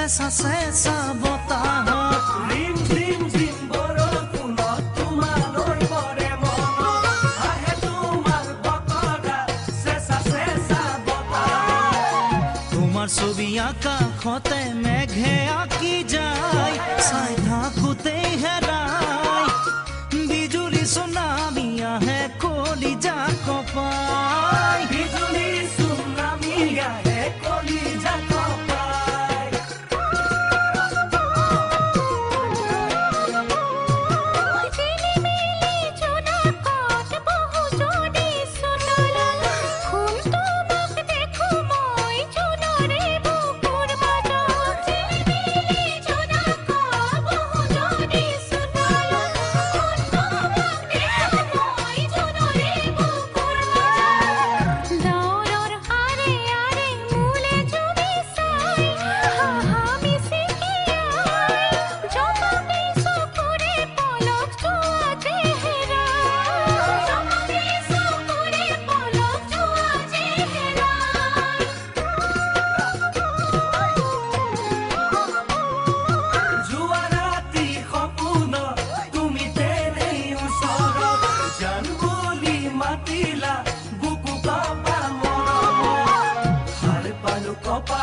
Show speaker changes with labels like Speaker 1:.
Speaker 1: চেঁচা চেঁচা বতাহত
Speaker 2: ৰিম ৰিম ৰিম বৰষুণত তোমালৈ পৰে মনত আহে তোমাৰ বতৰা চেঁচা চেঁচা বতাহ
Speaker 1: তোমাৰ ছবি আকাশতে মেঘে আঁকি যায় চাই থাকোঁতেই হেৰাই বিজুলী চুনামি আহে কলিজা কঁপাই
Speaker 2: বিজুলী চুনামি আহে কলিজা কঁপাই
Speaker 3: ঝিলিমিলি জোনাকত বহু যদি চোতালত শুন তোমাক দেখো মই জোনৰে বুকুৰ মাজত ঝিলিমিলি জোনাকত বহু যদি চোতালত শুন তোমাক দেখো মই জোনৰে বুকুৰ মাজত ডাৱৰৰ আৰে আৰে মোলে জুমি চাই হাহা মিচিকিয়াই জমামি চকুৰে পলক যোৱাতে হেৰাই জমামি চকুৰে পলক যোৱাতে হেৰাই
Speaker 2: যোৱা ৰাতি সপোনত তুমি তেনেই ওচৰত জান বুলি মাতিলা বুকু কপা মৰমত সাৰ পালো কপা